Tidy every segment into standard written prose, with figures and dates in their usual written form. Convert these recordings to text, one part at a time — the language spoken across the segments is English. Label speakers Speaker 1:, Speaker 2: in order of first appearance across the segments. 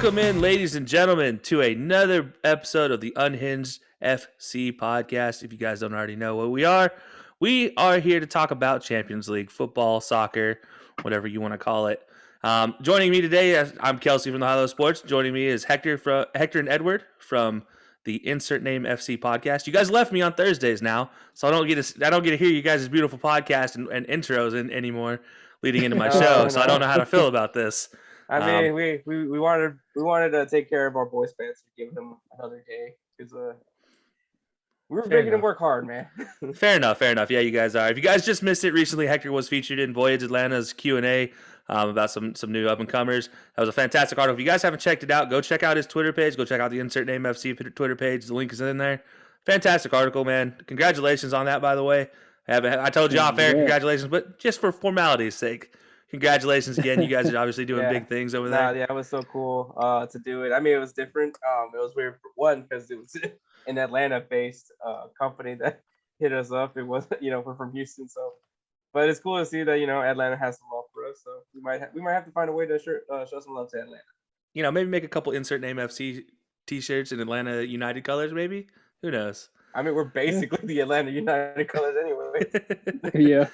Speaker 1: Welcome in, ladies and gentlemen, to another episode of the Unhinged FC podcast. If you guys don't already know what we are here to talk about Champions League football, soccer, whatever you want to call it. Joining me today, I'm Kelsey from the High Low Sports. Joining me is Hector and Edward from the Insert Name FC podcast. You guys left me on Thursdays now, so I don't get to hear you guys' beautiful podcast and intros anymore leading into my show. So I don't know how to feel about this.
Speaker 2: I mean, we wanted to take care of our boys fans and give them another day because we were making them work hard, man.
Speaker 1: Fair enough. Yeah, you guys are. If you guys just missed it recently, Hector was featured in Voyage Atlanta's Q&A about some new up and comers. That was a fantastic article. If you guys haven't checked it out, go check out his Twitter page. Go check out the Insert Name FC Twitter page. The link is in there. Fantastic article, man. Congratulations on that, by the way. I told you off air, congratulations, but just for formality's sake. Congratulations again. You guys are obviously doing big things over there.
Speaker 2: Yeah, it was so cool to do it. I mean, it was different. It was weird, one, because it was an Atlanta-based company that hit us up. It was, we're from Houston, so. But it's cool to see that, Atlanta has some love for us. So we might have to find a way to show some love to Atlanta.
Speaker 1: Maybe make a couple Insert Name FC T-shirts in Atlanta United colors, maybe? Who knows?
Speaker 2: I mean, we're basically the Atlanta United colors anyway.
Speaker 3: Yeah.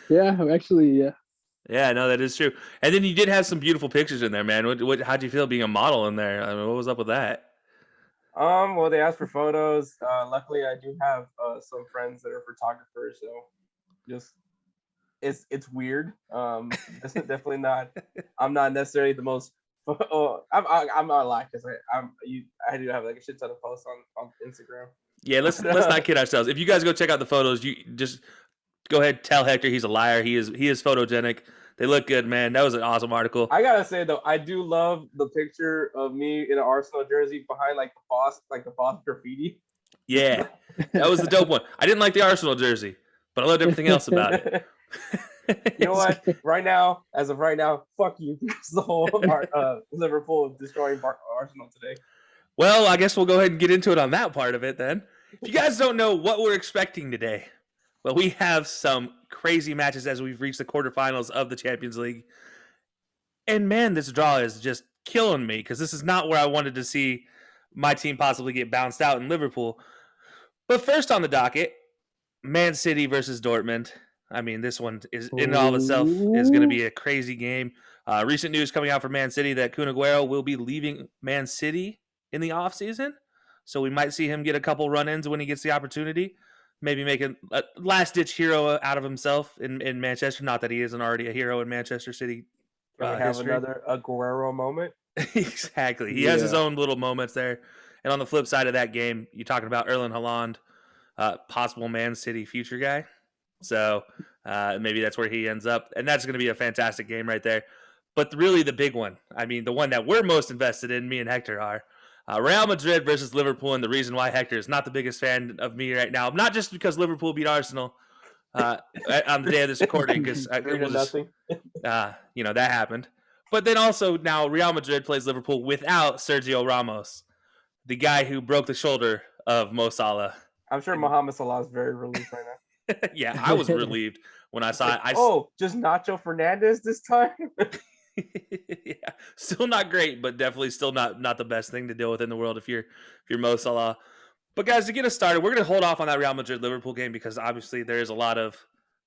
Speaker 1: Yeah, no, that is true. And then you did have some beautiful pictures in there, man. How'd you feel being a model in there? I mean, what was up with that?
Speaker 2: Well, they asked for photos. Luckily, I do have some friends that are photographers, so just it's weird. It's definitely not. I'm not necessarily the most. I'm not like because I do have like a shit ton of posts on Instagram.
Speaker 1: Yeah, let's not kid ourselves. If you guys go check out the photos, you just go ahead, tell Hector he's a liar. He is photogenic. They look good, man. That was an awesome article.
Speaker 2: I gotta say though, I do love the picture of me in an Arsenal jersey behind the boss graffiti.
Speaker 1: Yeah, that was the dope one. I didn't like the Arsenal jersey, but I loved everything else about it.
Speaker 2: You know what? As of right now, fuck you, because the whole Liverpool destroying Arsenal today.
Speaker 1: Well, I guess we'll go ahead and get into it on that part of it then. If you guys don't know what we're expecting today, well, we have some crazy matches as we've reached the quarterfinals of the Champions League. And man, this draw is just killing me because this is not where I wanted to see my team possibly get bounced out in Liverpool. But first on the docket, Man City versus Dortmund. I mean, this one is in and of itself is going to be a crazy game. Recent news coming out from Man City that Kun Aguero will be leaving Man City in the offseason. So we might see him get a couple run-ins when he gets the opportunity. Maybe make a last-ditch hero out of himself in Manchester. Not that he isn't already a hero in Manchester City.
Speaker 2: Have another Aguero moment.
Speaker 1: Exactly. He has his own little moments there. And on the flip side of that game, you're talking about Erling Haaland, possible Man City future guy. So maybe that's where he ends up. And that's going to be a fantastic game right there. But really the big one, I mean, the one that we're most invested in, me and Hector are, Real Madrid versus Liverpool, and the reason why Hector is not the biggest fan of me right now, not just because Liverpool beat Arsenal on the day of this recording, because that happened, but then also now Real Madrid plays Liverpool without Sergio Ramos, the guy who broke the shoulder of Mo Salah.
Speaker 2: I'm sure Mohamed Salah is very relieved right now.
Speaker 1: Yeah, I was relieved when I saw it.
Speaker 2: Just Nacho Fernandez this time?
Speaker 1: Yeah, still not great, but definitely still not the best thing to deal with in the world if you're Mo Salah. But guys, to get us started, we're going to hold off on that Real Madrid-Liverpool game because obviously there is a lot of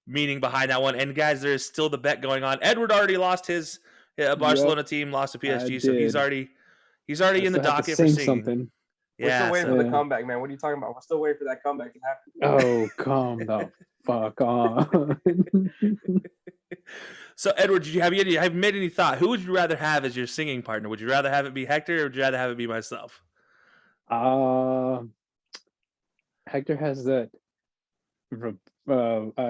Speaker 1: meaning behind that one. And guys, there is still the bet going on. Edward already lost his Barcelona team, lost to PSG, so he's already in the docket for seeing
Speaker 3: something.
Speaker 2: We're still waiting for the comeback, man. What are you talking about? We're still waiting for that comeback to happen.
Speaker 3: Oh, calm the fuck on.
Speaker 1: So, Edward, have you made any thought? Who would you rather have as your singing partner? Would you rather have it be Hector, or would you rather have it be myself?
Speaker 3: Hector has that, I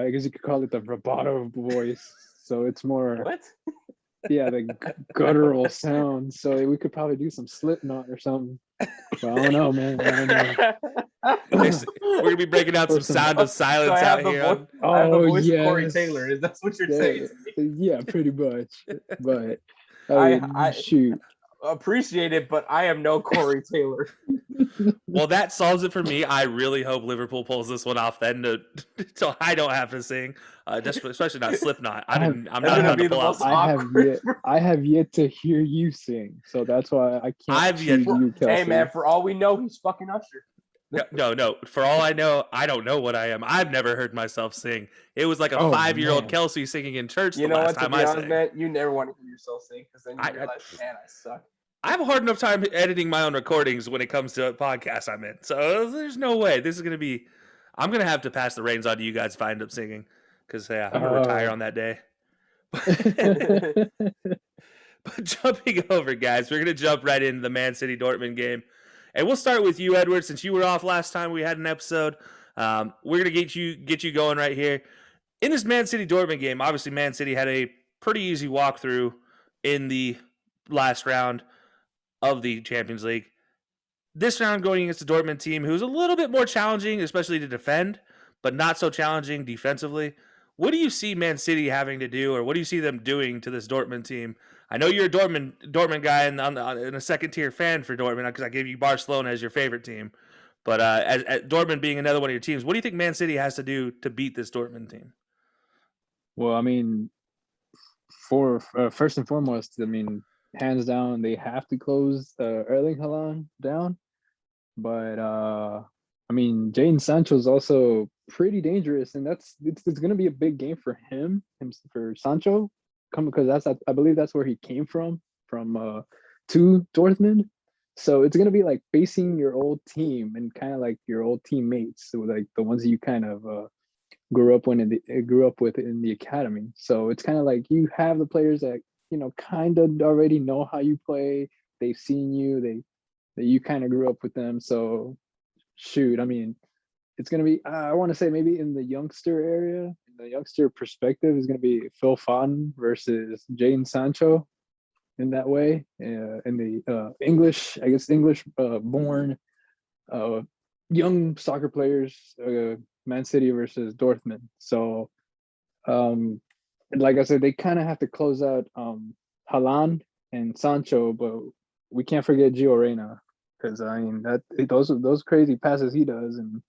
Speaker 3: guess you could call it the vibrato voice. So it's more
Speaker 2: what?
Speaker 3: Yeah, the guttural sound. So we could probably do some Slipknot or something. Well, I don't know, man.
Speaker 1: We're gonna be breaking out some Sound of Silence out here.
Speaker 2: I have the voice of Corey Taylor. Is that what you're saying?
Speaker 3: Yeah, pretty much. But
Speaker 2: I
Speaker 3: shoot.
Speaker 2: appreciate it, but I am no Corey Taylor.
Speaker 1: Well, that solves it for me. I really hope Liverpool pulls this one off then, so I don't have to sing. Especially not Slipknot. I'm not about to pull out.
Speaker 3: I have yet to hear you sing, so that's why I can't choose you, Kelsey.
Speaker 2: Hey man, for all we know, he's fucking Usher.
Speaker 1: No. For all I know, I don't know what I am. I've never heard myself sing. It was like a 5-year-old Kelsey singing in church the last time I sang.
Speaker 2: Man, you never want to hear yourself sing because then you realize, man, I suck.
Speaker 1: I have a hard enough time editing my own recordings when it comes to podcasts I'm in. So there's no way. This is going to be – I'm going to have to pass the reins on to you guys if I end up singing because, I'm going to retire on that day. But jumping over, guys, we're going to jump right into the Man City Dortmund game. And we'll start with you, Edward, since you were off last time we had an episode. We're going to get you going right here. In this Man City Dortmund game, obviously Man City had a pretty easy walkthrough in the last round of the Champions League. This round going against the Dortmund team, who's a little bit more challenging, especially to defend, but not so challenging defensively. What do you see Man City having to do, or what do you see them doing to this Dortmund team? I know you're a Dortmund guy and a second-tier fan for Dortmund because I gave you Barcelona as your favorite team. But as Dortmund being another one of your teams, what do you think Man City has to do to beat this Dortmund team?
Speaker 3: Well, I mean, for first and foremost, I mean, hands down, they have to close Erling Haaland down. But I mean, Jadon Sancho is also pretty dangerous, and it's going to be a big game for him for Sancho, because I believe that's where he came from to Dortmund. So it's going to be like facing your old team and kind of like your old teammates, so like the ones you kind of grew up with in the academy. So it's kind of like you have the players that kind of already know how you play. They've seen you. You kind of grew up with them. So shoot, I mean, it's going to be, I want to say maybe in the youngster area, in the youngster perspective, is going to be Phil Foden versus Jadon Sancho in that way. In the English born young soccer players, Man City versus Dortmund. So, like I said, they kind of have to close out Haaland and Sancho, but we can't forget Gio Reyna, because I mean those crazy passes he does, and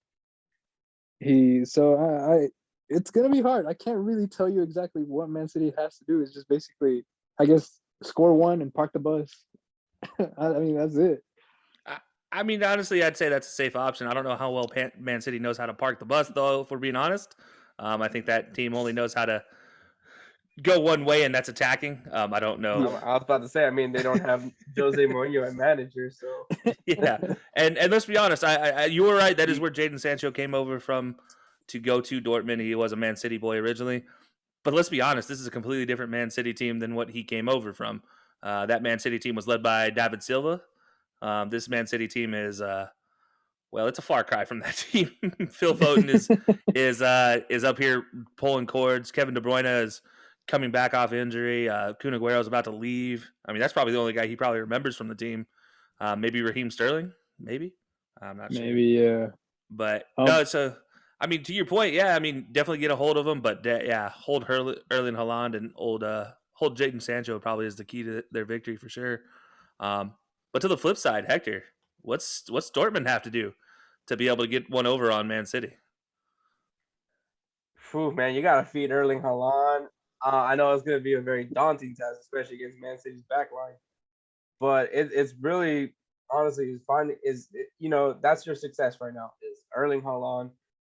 Speaker 3: it's gonna be hard. I can't really tell you exactly what Man City has to do. It's just basically, I guess, score one and park the bus. I mean, that's it.
Speaker 1: I mean, honestly, I'd say that's a safe option. I don't know how well Man City knows how to park the bus, though, if we're being honest. I think that team only knows how to go one way, and that's attacking. I don't know.
Speaker 2: I was about to say, I mean, they don't have Jose Mourinho as manager, so.
Speaker 1: Yeah, and let's be honest, you were right. That is where Jadon Sancho came over from to go to Dortmund. He was a Man City boy originally. But let's be honest, this is a completely different Man City team than what he came over from. That Man City team was led by David Silva. This Man City team is it's a far cry from that team. Phil Foden is up here pulling cords. Kevin De Bruyne is coming back off injury. Kun Aguero is about to leave. I mean, that's probably the only guy he probably remembers from the team. Maybe Raheem Sterling. Maybe I'm not sure.
Speaker 3: Maybe yeah.
Speaker 1: But no, so I mean, to your point, yeah. I mean, definitely get a hold of him, but hold Erling Haaland and hold Jadon Sancho probably is the key to their victory for sure. But to the flip side, Hector, what's Dortmund have to do to be able to get one over on Man City?
Speaker 2: Phew, man, you got to feed Erling Haaland. I know it's going to be a very daunting task, especially against Man City's backline. But it's really, honestly, that's your success right now is Erling Haaland.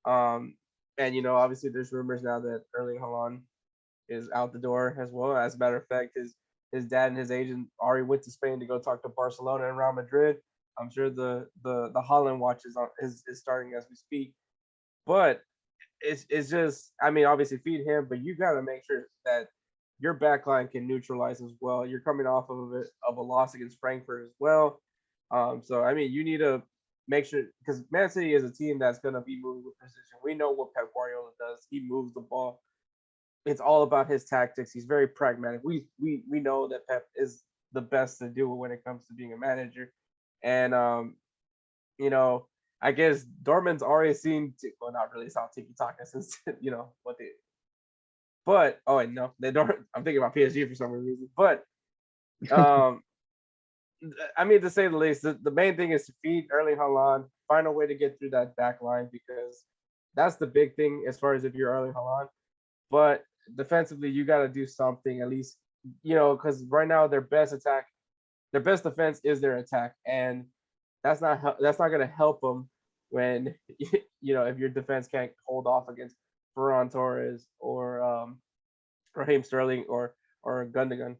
Speaker 2: And obviously there's rumors now that Erling Haaland is out the door as well. As a matter of fact, his dad and his agent already went to Spain to go talk to Barcelona and Real Madrid. I'm sure the Haaland watch is starting as we speak. But it's just, I mean, obviously feed him, but you got to make sure that your backline can neutralize as well. You're coming off of a loss against Frankfurt as well. So I mean, you need to make sure, because Man City is a team that's going to be moving with precision. We know what Pep Guardiola does. He moves the ball. It's all about his tactics. He's very pragmatic. We know that Pep is the best to do it when it comes to being a manager. And I guess Dortmund's already seen, well, not really saw tiki-taka since what they. But no, they don't. I'm thinking about PSG for some reason. But I mean, to say the least, the main thing is to feed Erling Haaland, find a way to get through that back line because that's the big thing as far as if you're Erling Haaland. But defensively, you got to do something at least, because right now their best defense is their attack, and that's not going to help them when if your defense can't hold off against Ferran Torres or Raheem Sterling or Gundogan.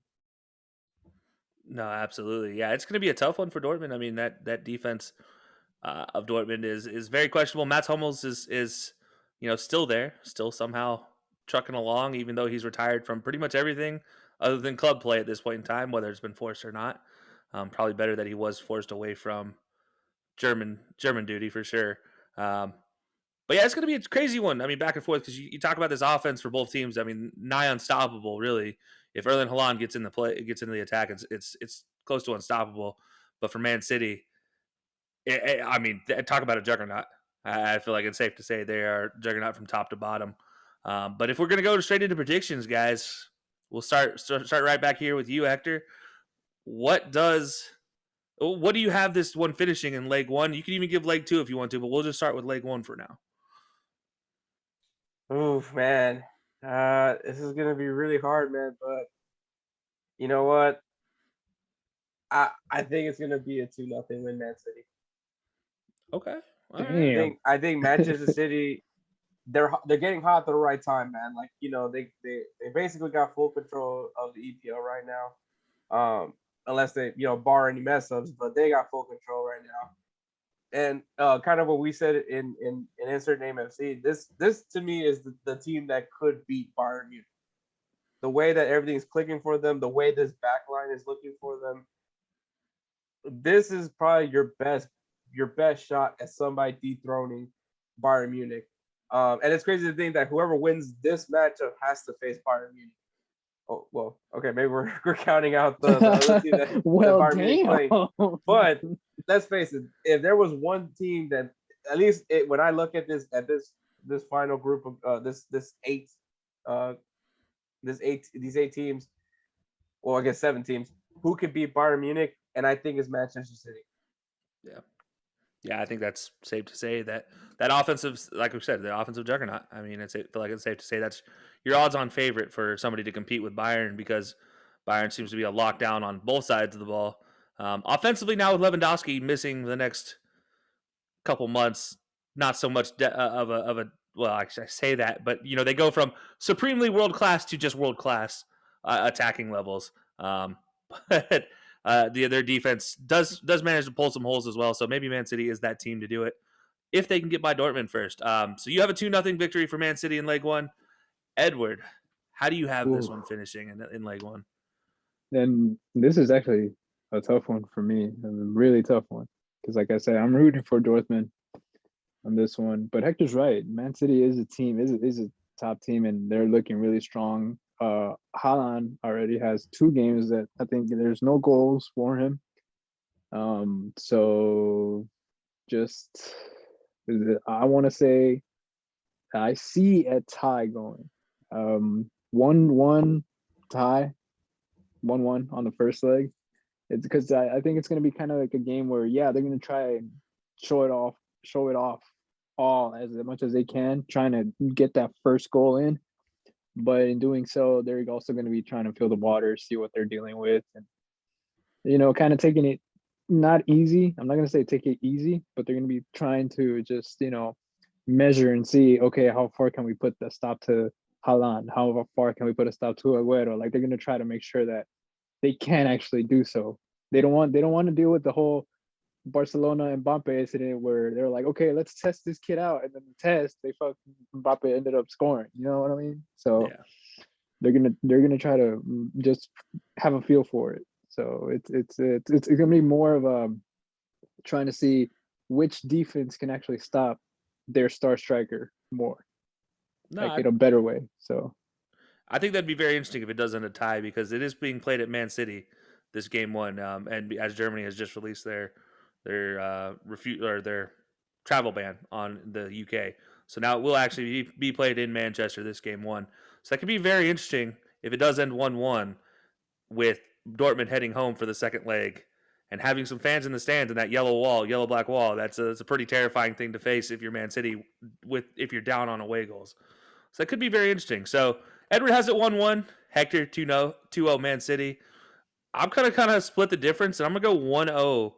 Speaker 1: No, absolutely. Yeah, it's going to be a tough one for Dortmund. I mean, that defense of Dortmund is very questionable. Mats Hummels is still there, still somehow trucking along, even though he's retired from pretty much everything other than club play at this point in time, whether it's been forced or not. Probably better that he was forced away from German duty for sure. But yeah, it's going to be a crazy one. I mean, back and forth because you talk about this offense for both teams. I mean, nigh unstoppable, really. If Erling Haaland gets into the attack, it's close to unstoppable. But for Man City, I mean, talk about a juggernaut. I feel like it's safe to say they are juggernaut from top to bottom. But if we're going to go straight into predictions, guys, we'll start right back here with you, Hector. What do you have this one finishing in leg one? You can even give leg two if you want to, but we'll just start with leg one for now.
Speaker 2: Oof, man. This is gonna be really hard, man. But you know what? I think it's gonna be a 2-0 win, Man City.
Speaker 1: Okay. All right.
Speaker 3: Damn.
Speaker 2: I think Manchester City, they're getting hot at the right time, man. Like they basically got full control of the EPL right now. Unless they bar any mess ups, but they got full control right now. And kind of what we said in insert name FC, this to me is the team that could beat Bayern Munich. The way that everything's clicking for them, the way this back line is looking for them, this is probably your best shot at somebody dethroning Bayern Munich. And it's crazy to think that whoever wins this matchup has to face Bayern Munich. Oh well, okay, maybe we're counting out the other team that Bayern Munich playing. But let's face it, if there was one team that at least when I look at this final group of these eight teams, well I guess 7 teams, who could beat Bayern Munich, and I think it's Manchester City.
Speaker 1: Yeah. Yeah, I think that's safe to say that offensive, like we said, the offensive juggernaut. I mean, I feel like it's safe to say that's your odds-on favorite for somebody to compete with Bayern because Bayern seems to be a lockdown on both sides of the ball. Offensively, now with Lewandowski missing the next couple months, not so much of a well, actually, I say that, but they go from supremely world class to just world class attacking levels. But their defense does manage to pull some holes as well. So maybe Man City is that team to do it if they can get by Dortmund first. So you have a 2-0 victory for Man City in leg one. Edward, how do you have this one finishing in leg one?
Speaker 3: And this is actually a tough one for me, a really tough one. Because like I said, I'm rooting for Dortmund on this one. But Hector's right. Man City is a team, is a top team, and they're looking really strong. Haaland already has 2 games that I think there's no goals for him. So just I want to say I see a tie going. 1-1 tie, 1-1 on the first leg. It's because I think it's going to be kind of like a game where they're going to try and show it off all as much as they can, trying to get that first goal in. But in doing so, they're also going to be trying to feel the water, see what they're dealing with, and kind of taking it not easy. I'm not going to say take it easy, but they're going to be trying to just measure and see, okay, how far can we put the stop to Haaland? How far can we put a stop to Agüero? Like they're going to try to make sure that they can actually do so. They don't want to deal with the whole Barcelona and Mbappe incident where they're like, okay, let's test this kid out, and then the test Mbappe ended up scoring. You know what I mean? So they're gonna try to just have a feel for it. So it's gonna be more of trying to see which defense can actually stop their star striker more, in a better way. So
Speaker 1: I think that'd be very interesting if it does end a tie because it is being played at Man City, this game one, and as Germany has just released their travel ban on the UK, so now it will actually be played in Manchester, this game one. So that could be very interesting if it does end 1-1 with Dortmund heading home for the second leg, And having some fans in the stands and that yellow black wall, that's a pretty terrifying thing to face if you're Man City if you're down on away goals. So that could be very interesting. So Edward has it 1-1, Hector 2-0 Man City. I'm gonna kind of split the difference, and I'm gonna go 1-0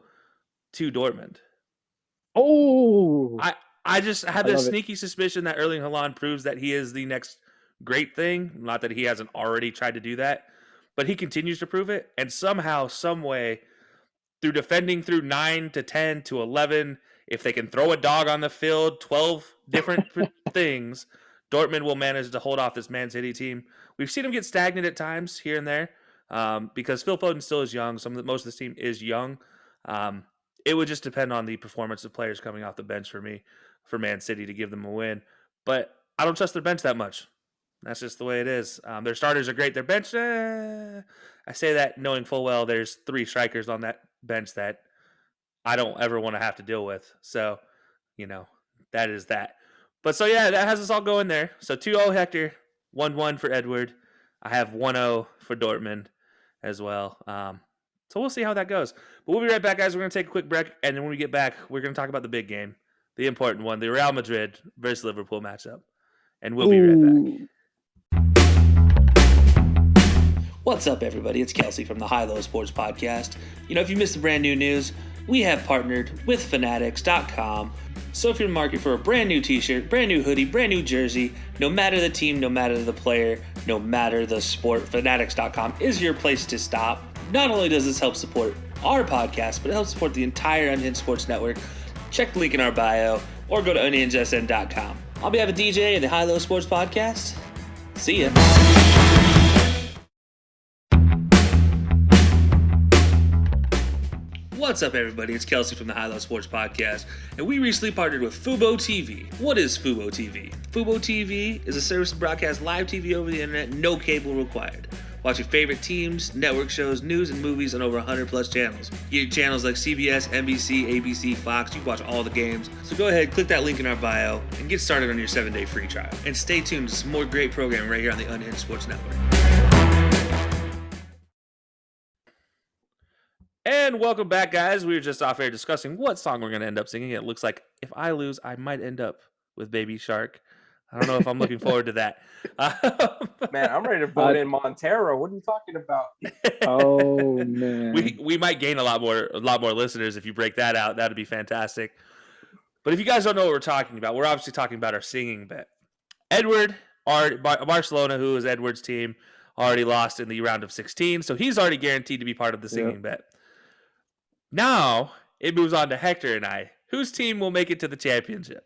Speaker 1: to Dortmund.
Speaker 3: Oh,
Speaker 1: I just had this
Speaker 3: love it.
Speaker 1: sneaky suspicion that Erling Haaland proves that he is the next great thing. Not that he hasn't already tried to do that, but he continues to prove it. And somehow, some way, through defending through 9 to 10 to 11, if they can throw a dog on the field, 12 different things, Dortmund will manage to hold off this Man City team. We've seen him get stagnant at times here and there because Phil Foden still is young. Most of this team is young. It would just depend on the performance of players coming off the bench for me, for Man City to give them a win. But I don't trust their bench that much. That's just the way it is. Their starters are great. Their bench, I say that knowing full well there's 3 strikers on that bench that I don't ever want to have to deal with. So, that is that. But so, yeah, that has us all going there. So 2-0 Hector, 1-1 for Edward. I have 1-0 for Dortmund as well. So we'll see how that goes. But we'll be right back, guys. We're going to take a quick break. And then when we get back, we're going to talk about the big game, the important one, the Real Madrid versus Liverpool matchup. And we'll be right back.
Speaker 4: What's up, everybody? It's Kelsey from the High Low Sports Podcast. If you missed the brand new news, we have partnered with Fanatics.com. So if you're in the market for a brand new t-shirt, brand new hoodie, brand new jersey, no matter the team, no matter the player, no matter the sport, Fanatics.com is your place to stop. Not only does this help support our podcast, but it helps support the entire Unhinged Sports Network. Check the link in our bio or go to unhingedsn.com. I'll be having DJ and the High Low Sports Podcast. See ya. What's up, everybody? It's Kelsey from the High Low Sports Podcast, and we recently partnered with Fubo TV. What is Fubo TV? Fubo TV is a service to broadcast live TV over the internet, no cable required. Watch your favorite teams, network shows, news, and movies on over 100 plus channels. You get channels like CBS, NBC, ABC, Fox. You can watch all the games. So go ahead, click that link in our bio, and get started on your 7-day free trial. And stay tuned to some more great programming right here on the Unhinged Sports Network.
Speaker 1: And welcome back, guys. We were just off air discussing what song we're going to end up singing. It looks like if I lose, I might end up with Baby Shark. I don't know if I'm looking forward to that.
Speaker 2: Man, I'm ready to vote in Montero. What are you talking about?
Speaker 3: Oh man,
Speaker 1: we might gain a lot more listeners if you break that out. That'd be fantastic. But if you guys don't know what we're talking about, we're obviously talking about our singing bet. Edward, Barcelona, who is Edward's team, already lost in the round of 16, so he's already guaranteed to be part of the singing bet. Now it moves on to Hector and I, whose team will make it to the championship.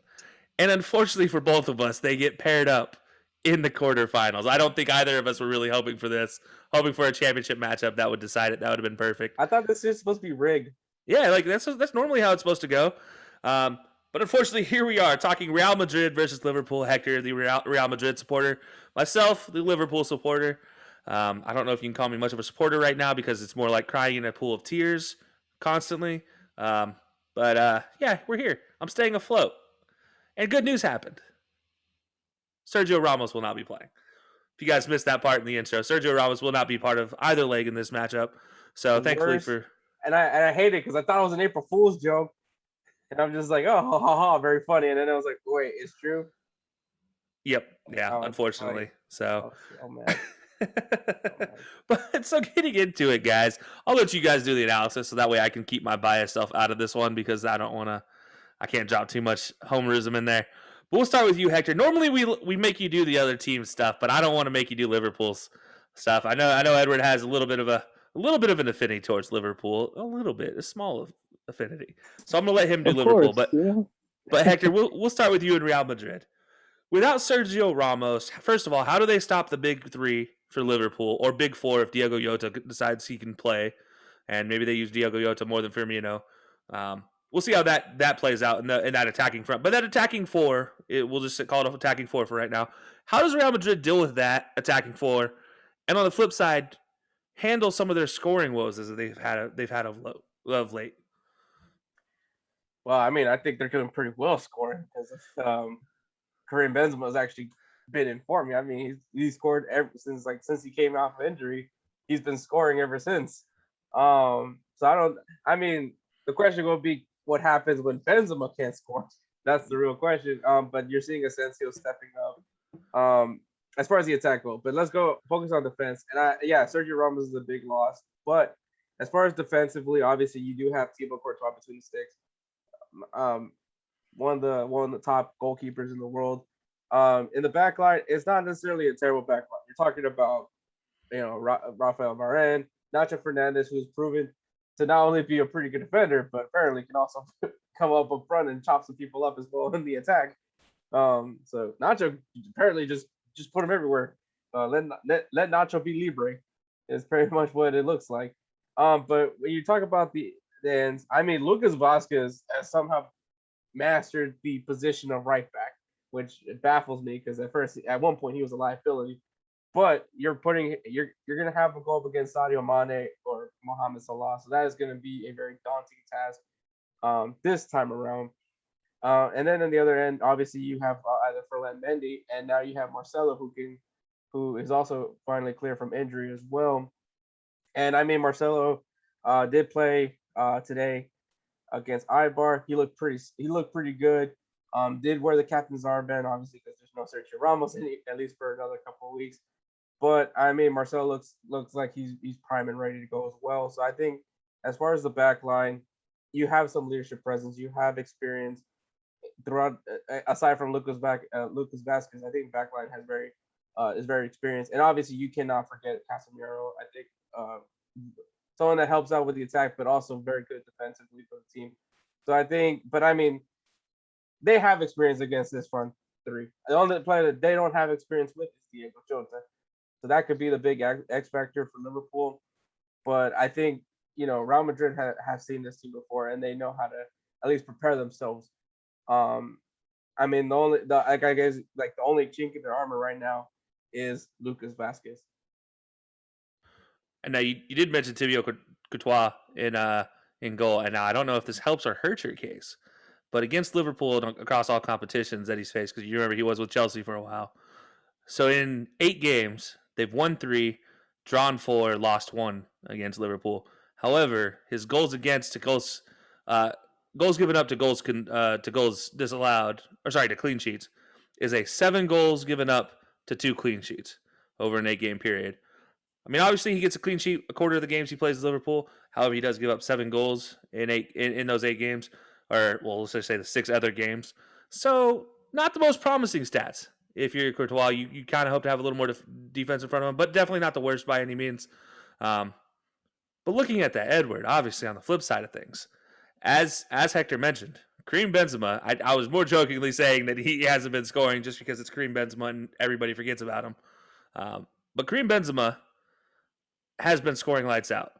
Speaker 1: And unfortunately for both of us, they get paired up in the quarterfinals. I don't think either of us were really hoping for this, hoping for a championship matchup that would decide it. That would have been perfect.
Speaker 2: I thought this was supposed to be rigged.
Speaker 1: Yeah, like that's normally how it's supposed to go. But unfortunately, here we are talking Real Madrid versus Liverpool. Hector, the Real Madrid supporter. Myself, the Liverpool supporter. I don't know if you can call me much of a supporter right now because it's more like crying in a pool of tears constantly. But yeah, we're here. I'm staying afloat. And good news happened. Sergio Ramos will not be playing. If you guys missed that part in the intro, Sergio Ramos will not be part of either leg in this matchup. So thankfully for...
Speaker 2: And I hate it because I thought it was an April Fool's joke. And I'm just like, oh, ha, ha, ha, very funny. And then I was like, wait, it's true?
Speaker 1: Yep. Yeah, unfortunately. So...
Speaker 2: Oh, man.
Speaker 1: But so getting into it, guys, I'll let you guys do the analysis so that way I can keep my biased self out of this one because I can't drop too much homerism in there. But we'll start with you, Hector. Normally we make you do the other team stuff, but I don't want to make you do Liverpool's stuff. I know Edward has a little bit of an affinity towards Liverpool, a small affinity. So I'm gonna let him do Liverpool. But Hector, we'll start with you in Real Madrid. Without Sergio Ramos, first of all, how do they stop the big three for Liverpool, or big four if Diogo Jota decides he can play, and maybe they use Diogo Jota more than Firmino? We'll see how that plays out in that attacking front. But that attacking four, we'll just call it attacking four for right now. How does Real Madrid deal with that attacking four? And on the flip side, handle some of their scoring woes as they've had of late?
Speaker 2: Well, I mean, I think they're doing pretty well scoring because Karim Benzema has actually been in form. I mean, he's scored ever since he came off of injury. He's been scoring ever since. So So I mean, the question will be what happens when Benzema can't score. That's the real question. But you're seeing Asensio stepping up. As far as the attack goes, but let's go focus on defense. And Sergio Ramos is a big loss. But as far as defensively, obviously you do have Thibaut Courtois between the sticks. One of the top goalkeepers in the world. In the back line, it's not necessarily a terrible back line. You're talking about, Rafael Varane, Nacho Fernandez, who's proven to not only be a pretty good defender, but apparently can also come up front and chop some people up as well in the attack. So Nacho apparently just put him everywhere. Let Nacho be libre is pretty much what it looks like. But when you talk about the ends, I mean, Lucas Vasquez has somehow mastered the position of right back, which baffles me because at one point he was a liability. But you're gonna have a go up against Sadio Mane or Mohamed Salah, so that is gonna be a very daunting task this time around. And then on the other end, obviously you have either Ferland Mendy, and now you have Marcelo who is also finally clear from injury as well. And I mean, Marcelo did play today against Eibar. He looked pretty good. Did wear the captain's armband, obviously, because there's no Sergio Ramos at least for another couple of weeks. But I mean, Marcelo looks like he's prime and ready to go as well. So I think as far as the back line, you have some leadership presence, you have experience throughout. Aside from Lucas Vasquez, I think backline is very experienced, and obviously you cannot forget Casemiro. I think someone that helps out with the attack, but also very good defensively for the team. So I think, but I mean, they have experience against this front three. The only player that they don't have experience with is Diego Jota. So that could be the big X factor for Liverpool. But I think, Real Madrid have seen this team before, and they know how to at least prepare themselves. I mean, the only chink in their armor right now is Lucas Vasquez.
Speaker 1: And now you did mention Thibaut Courtois in goal, and now I don't know if this helps or hurts your case, but against Liverpool and across all competitions that he's faced, because you remember he was with Chelsea for a while. So in 8 games, they've won 3, drawn 4, lost 1 against Liverpool. However, his goals against to goals given up to goals disallowed, to clean sheets, is a 7 goals given up to 2 clean sheets over an 8-game period. I mean, obviously he gets a clean sheet a quarter of the games he plays with Liverpool. However, he does give up 7 goals in those 8 games, or let's just say the 6 other games. So not the most promising stats. If you're Courtois, you kind of hope to have a little more defense in front of him, but definitely not the worst by any means. But looking at that, Edward, obviously on the flip side of things, as Hector mentioned, Karim Benzema, I was more jokingly saying that he hasn't been scoring just because it's Karim Benzema and everybody forgets about him. But Karim Benzema has been scoring lights out.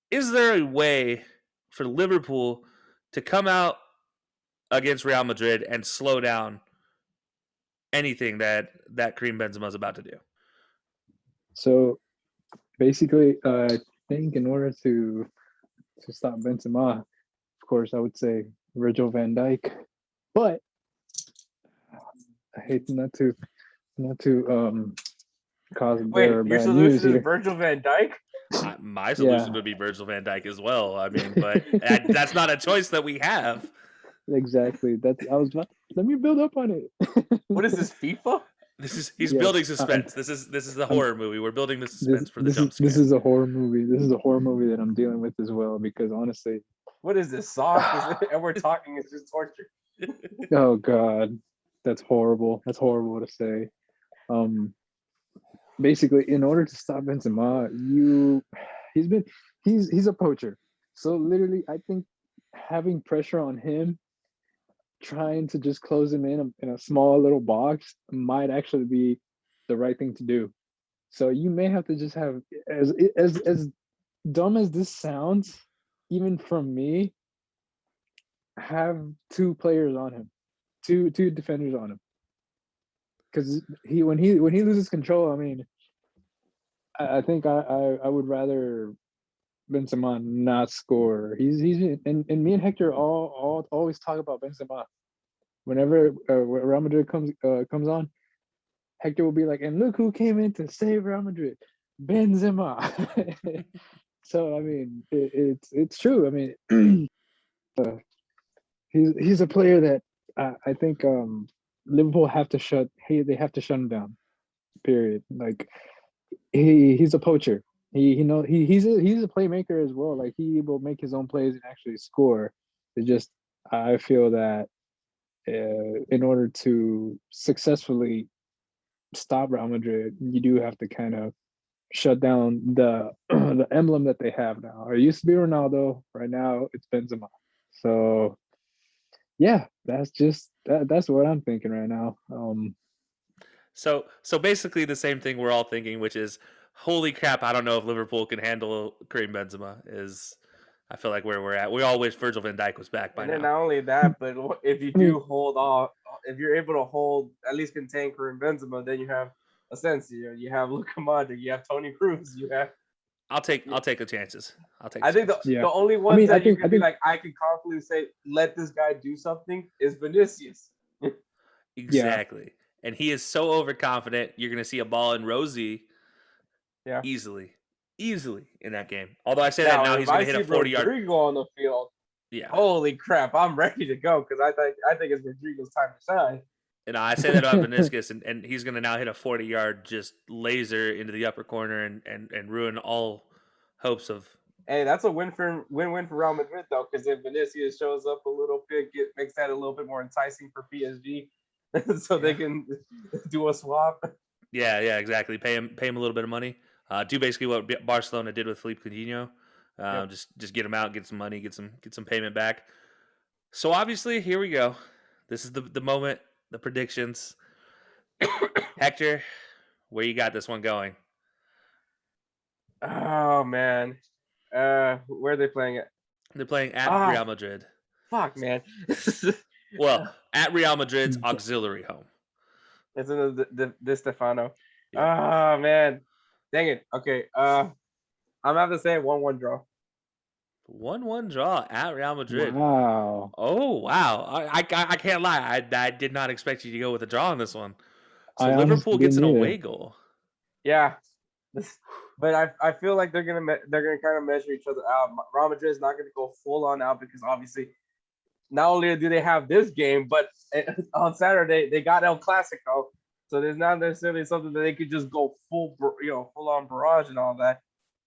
Speaker 1: Is there a way for Liverpool to come out against Real Madrid and slow down anything that Karim Benzema is about to do?
Speaker 3: So basically, I think in order to stop Benzema, of course, I would say Virgil van Dijk, but I hate not to cause
Speaker 2: your
Speaker 3: bad
Speaker 2: solution
Speaker 3: news
Speaker 2: is
Speaker 3: here.
Speaker 2: Virgil van Dijk?
Speaker 1: My solution would be Virgil van Dijk as well. I mean, but that's not a choice that we have.
Speaker 3: Exactly. Let me build up on it.
Speaker 2: What is this, FIFA?
Speaker 1: He's building suspense. This is the horror movie. We're building the suspense for the jump scare.
Speaker 3: This is a horror movie. This is a horror movie that I'm dealing with as well, because honestly,
Speaker 2: what is this, sauce? And we're talking, it's just torture.
Speaker 3: Oh God, that's horrible. That's horrible to say. Basically, in order to stop Benzema, he's a poacher. So literally, I think having pressure on him, trying to just close him in a small little box, might actually be the right thing to do. So you may have to just have, as dumb as this sounds, even from me, have 2 players on him, two defenders on him. Because when he loses control, I mean, I think I would rather Benzema not score. He's and me and Hector all always talk about Benzema. Whenever Real Madrid comes on, Hector will be like, and look who came in to save Real Madrid, Benzema. So I mean, it's true. I mean, he's a player that I think Liverpool have to shut. They have to shut him down. Period. Like he's a poacher. He's a playmaker as well. Like he will make his own plays and actually score. It's just I feel that in order to successfully stop Real Madrid, you do have to kind of shut down the the emblem that they have now. It used to be Ronaldo. Right now, it's Benzema. So yeah, that's what I'm thinking right now.
Speaker 1: So basically the same thing we're all thinking, which is, holy crap, I don't know if Liverpool can handle Karim Benzema. I feel like where we're at. We all wish Virgil van Dijk was back by
Speaker 2: And then
Speaker 1: now.
Speaker 2: not only that, but if you do hold off, if you're able to hold, at least contain Karim Benzema, then you have Asensio, you have Luka Modric, you have Toni Kroos, you have.
Speaker 1: I'll take the chances.
Speaker 2: I think the only ones that you can be like, I can confidently say, let this guy do something is Vinicius.
Speaker 1: Exactly. Yeah. And he is so overconfident. You're going to see a ball in Rosie easily in that game. Although I say that now, he's going to hit a 40-yard.
Speaker 2: Rodrigo on the field.
Speaker 1: Yeah.
Speaker 2: Holy crap, I'm ready to go because I think it's Rodrigo's time to shine.
Speaker 1: And I say that about Vinicius, and he's going to now hit a 40-yard just laser into the upper corner and ruin all hopes of.
Speaker 2: Hey, that's a win-win for Real Madrid though, because if Vinicius shows up a little bit, makes that a little bit more enticing for PSG, so they can do a swap.
Speaker 1: Yeah, exactly. Pay him a little bit of money. Do basically what Barcelona did with Philippe Coutinho. Just get him out, get some money, get some payment back. So obviously, here we go. This is the moment, the predictions. Hector, where you got this one going?
Speaker 2: Oh man, where are they playing it?
Speaker 1: They're playing at Real Madrid.
Speaker 2: Fuck, man.
Speaker 1: Well, at Real Madrid's auxiliary home.
Speaker 2: It's in the Stefano. Yeah. Oh man, dang it. Okay, I'm gonna have to say 1-1 draw.
Speaker 1: 1-1 draw at Real Madrid.
Speaker 3: Wow.
Speaker 1: Oh wow! I can't lie. I did not expect you to go with a draw on this one. So Liverpool gets an away goal.
Speaker 2: Yeah, but I feel like they're gonna kind of measure each other out. Real Madrid is not gonna go full on out because obviously, not only do they have this game, but on Saturday they got El Clasico, so there's not necessarily something that they could just go full on barrage and all that.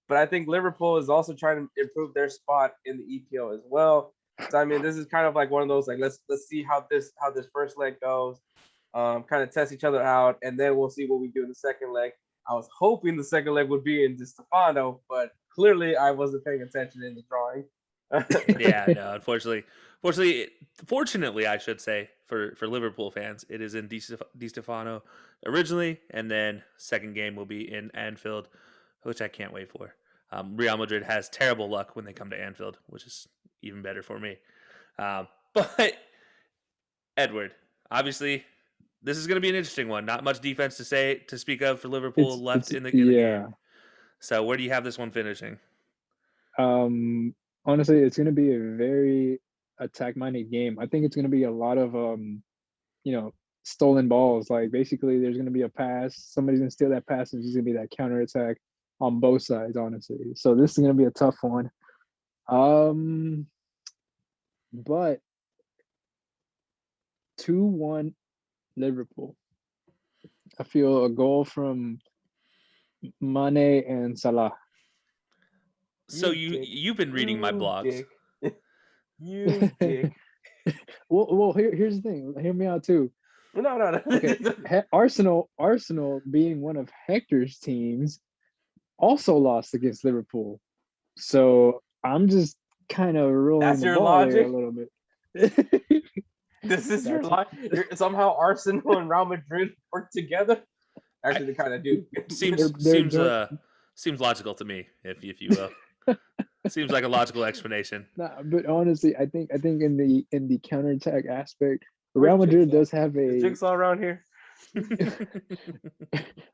Speaker 2: But I think Liverpool is also trying to improve their spot in the EPL as well. So I mean, this is kind of like one of those like let's see how this first leg goes, kind of test each other out, and then we'll see what we do in the second leg. I was hoping the second leg would be in Di Stefano, but clearly I wasn't paying attention in the drawing.
Speaker 1: Yeah, no, fortunately, I should say for Liverpool fans, it is in Di Stefano originally, and then second game will be in Anfield, which I can't wait for. Real Madrid has terrible luck when they come to Anfield, which is even better for me. But Edward, obviously, this is going to be an interesting one. Not much defense to speak of for Liverpool left in the game. So where do you have this one finishing?
Speaker 3: Honestly, it's going to be a very attack-minded game. I think it's going to be a lot of stolen balls. Like basically, there's going to be a pass. Somebody's going to steal that pass, and there's going to be that counterattack on both sides. Honestly, so this is going to be a tough one. But 2-1 Liverpool. I feel a goal from Mane and Salah.
Speaker 1: So you've been reading my blogs.
Speaker 2: You dick.
Speaker 3: Well, here's the thing. Hear me out too.
Speaker 2: No.
Speaker 3: Okay. Arsenal being one of Hector's teams also lost against Liverpool. So I'm just kind of rolling the ball there a little bit.
Speaker 2: This is your logic. Somehow Arsenal and Real Madrid work together. Actually, they kind of do.
Speaker 1: Seems logical to me, if you will. Seems like a logical explanation.
Speaker 3: Nah, but honestly, I think in the counterattack aspect, Real Madrid does have a
Speaker 2: jigsaw around here.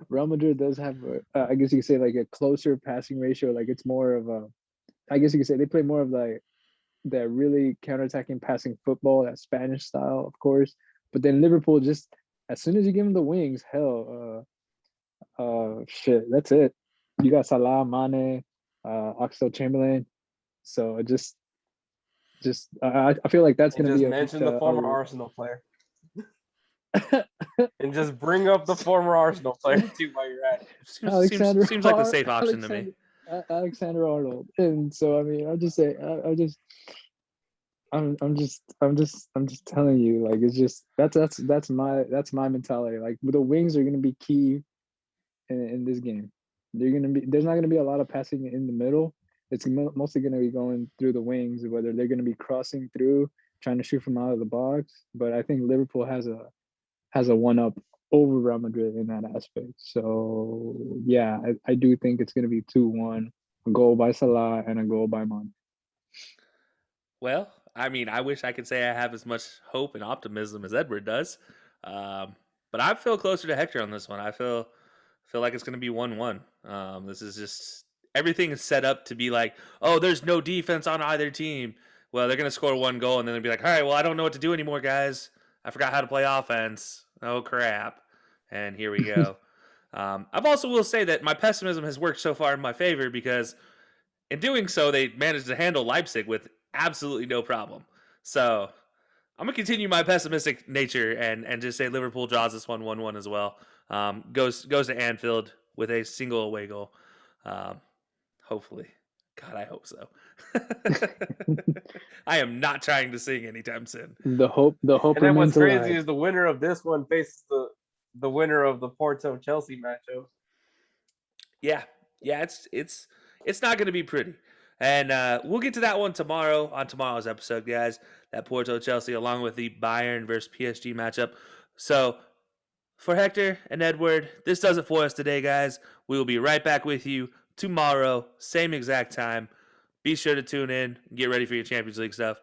Speaker 3: Real Madrid does have I guess you could say like a closer passing ratio. Like it's more of a, I guess you could say they play more of like that really counterattacking passing football, that Spanish style, of course. But then Liverpool, just as soon as you give them the wings, hell, shit, that's it. You got Salah, Mane, Oxlade-Chamberlain. So I feel like that's
Speaker 2: And
Speaker 3: going to
Speaker 2: just
Speaker 3: be
Speaker 2: mention the former Arsenal player. And just bring up the former Arsenal player too while you're at it.
Speaker 1: Seems like the safe option to me.
Speaker 3: Alexander Arnold. And so I mean, I'll just say I'm just telling you, like, it's just that's my mentality. Like, the wings are going to be key in this game. There's not going to be a lot of passing in the middle. It's mostly going to be going through the wings, whether they're going to be crossing through, trying to shoot from out of the box. But I think Liverpool has a one-up over Real Madrid in that aspect. So yeah, I do think it's going to be 2-1, a goal by Salah and a goal by Mane.
Speaker 1: Well, I mean, I wish I could say I have as much hope and optimism as Edward does, but I feel closer to Hector on this one. I feel like it's going to be 1-1. This is just everything is set up to be like, oh, there's no defense on either team. Well, they're going to score one goal and then they'll be like, all right, well, I don't know what to do anymore, guys. I forgot how to play offense. Oh, crap. And here we go. I've also will say that my pessimism has worked so far in my favor because in doing so, they managed to handle Leipzig with absolutely no problem. So I'm going to continue my pessimistic nature and just say Liverpool draws this one 1-1 as well. Goes to Anfield with a single away goal. Hopefully. God, I hope so. I am not trying to sing anytime soon.
Speaker 3: The hope
Speaker 2: And then what's
Speaker 3: remains
Speaker 2: crazy
Speaker 3: alive.
Speaker 2: is the winner of this one faces the winner of the Porto-Chelsea matchup.
Speaker 1: Yeah, it's not going to be pretty. And we'll get to that one tomorrow on tomorrow's episode, guys. That Porto-Chelsea along with the Bayern versus PSG matchup. So for Hector and Edward, this does it for us today, guys. We will be right back with you tomorrow, same exact time. Be sure to tune in and get ready for your Champions League stuff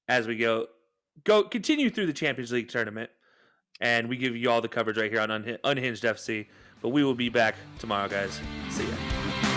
Speaker 1: as we go continue through the Champions League tournament. And we give you all the coverage right here on Unhinged FC. But we will be back tomorrow, guys. See ya.